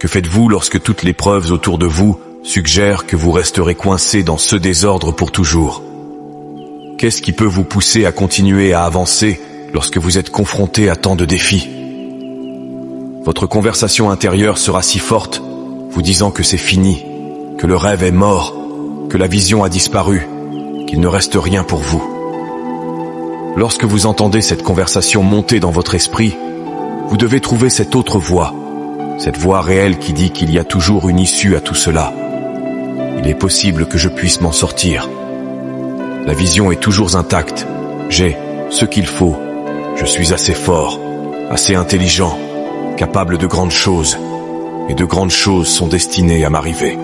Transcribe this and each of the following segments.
Que faites-vous lorsque toutes les preuves autour de vous suggèrent que vous resterez coincé dans ce désordre pour toujours? Qu'est-ce qui peut vous pousser à continuer à avancer lorsque vous êtes confronté à tant de défis? Votre conversation intérieure sera si forte, vous disant que c'est fini, que le rêve est mort, que la vision a disparu, qu'il ne reste rien pour vous. Lorsque vous entendez cette conversation monter dans votre esprit, vous devez trouver cette autre voix, cette voix réelle qui dit qu'il y a toujours une issue à tout cela. Il est possible que je puisse m'en sortir. La vision est toujours intacte. J'ai ce qu'il faut. Je suis assez fort, assez intelligent, capable de grandes choses. Et de grandes choses sont destinées à m'arriver.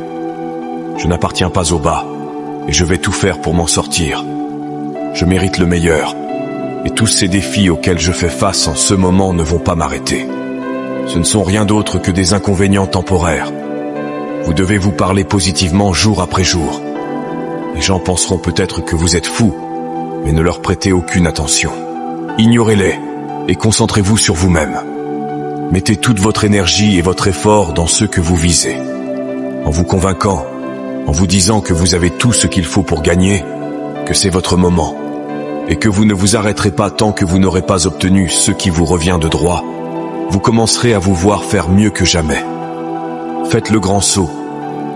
Je n'appartiens pas au bas, et je vais tout faire pour m'en sortir. Je mérite le meilleur, et tous ces défis auxquels je fais face en ce moment ne vont pas m'arrêter. Ce ne sont rien d'autre que des inconvénients temporaires. Vous devez vous parler positivement jour après jour. Les gens penseront peut-être que vous êtes fou, mais ne leur prêtez aucune attention. Ignorez-les, et concentrez-vous sur vous-même. Mettez toute votre énergie et votre effort dans ce que vous visez. En vous convainquant, en vous disant que vous avez tout ce qu'il faut pour gagner, que c'est votre moment, et que vous ne vous arrêterez pas tant que vous n'aurez pas obtenu ce qui vous revient de droit, vous commencerez à vous voir faire mieux que jamais. Faites le grand saut,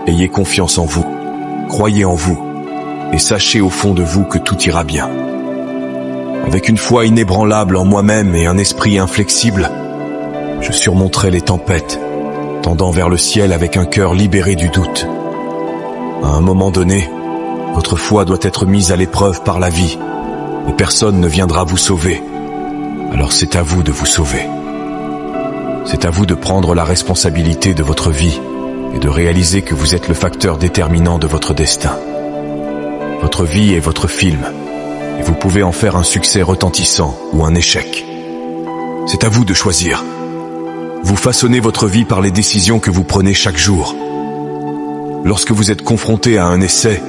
ayez confiance en vous, croyez en vous, et sachez au fond de vous que tout ira bien. Avec une foi inébranlable en moi-même et un esprit inflexible, je surmonterai les tempêtes, tendant vers le ciel avec un cœur libéré du doute. À un moment donné, votre foi doit être mise à l'épreuve par la vie, et personne ne viendra vous sauver. Alors c'est à vous de vous sauver. C'est à vous de prendre la responsabilité de votre vie et de réaliser que vous êtes le facteur déterminant de votre destin. Votre vie est votre film, et vous pouvez en faire un succès retentissant ou un échec. C'est à vous de choisir. Vous façonnez votre vie par les décisions que vous prenez chaque jour. Lorsque vous êtes confronté à un essai,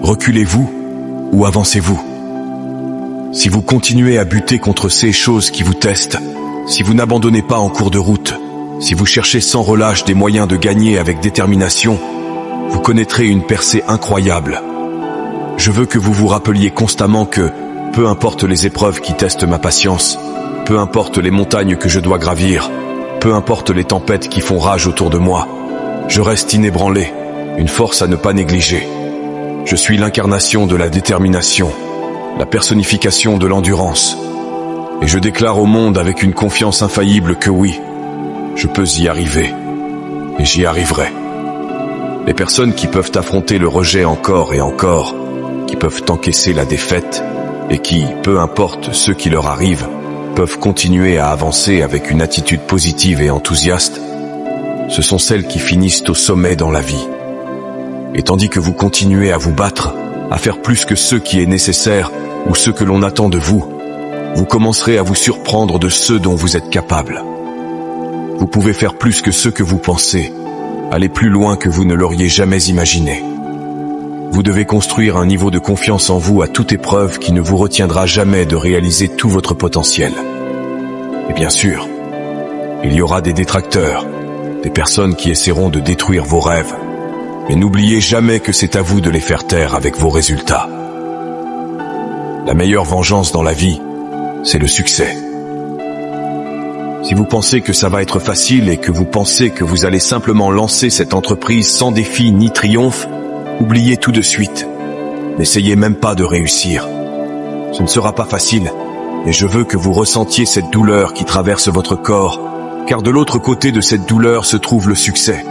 reculez-vous ou avancez-vous? Si vous continuez à buter contre ces choses qui vous testent, si vous n'abandonnez pas en cours de route, si vous cherchez sans relâche des moyens de gagner avec détermination, vous connaîtrez une percée incroyable. Je veux que vous vous rappeliez constamment que, peu importe les épreuves qui testent ma patience, peu importe les montagnes que je dois gravir, peu importe les tempêtes qui font rage autour de moi, je reste inébranlé, une force à ne pas négliger. Je suis l'incarnation de la détermination, la personnification de l'endurance. Et je déclare au monde avec une confiance infaillible que oui, je peux y arriver. Et j'y arriverai. Les personnes qui peuvent affronter le rejet encore et encore, qui peuvent encaisser la défaite, et qui, peu importe ce qui leur arrive, peuvent continuer à avancer avec une attitude positive et enthousiaste, ce sont celles qui finissent au sommet dans la vie. Et tandis que vous continuez à vous battre, à faire plus que ce qui est nécessaire ou ce que l'on attend de vous, vous commencerez à vous surprendre de ce dont vous êtes capable. Vous pouvez faire plus que ce que vous pensez, aller plus loin que vous ne l'auriez jamais imaginé. Vous devez construire un niveau de confiance en vous à toute épreuve qui ne vous retiendra jamais de réaliser tout votre potentiel. Et bien sûr, il y aura des détracteurs, des personnes qui essaieront de détruire vos rêves. Mais n'oubliez jamais que c'est à vous de les faire taire avec vos résultats. La meilleure vengeance dans la vie, c'est le succès. Si vous pensez que ça va être facile et que vous pensez que vous allez simplement lancer cette entreprise sans défi ni triomphe, oubliez tout de suite. N'essayez même pas de réussir. Ce ne sera pas facile, et je veux que vous ressentiez cette douleur qui traverse votre corps, car de l'autre côté de cette douleur se trouve le succès.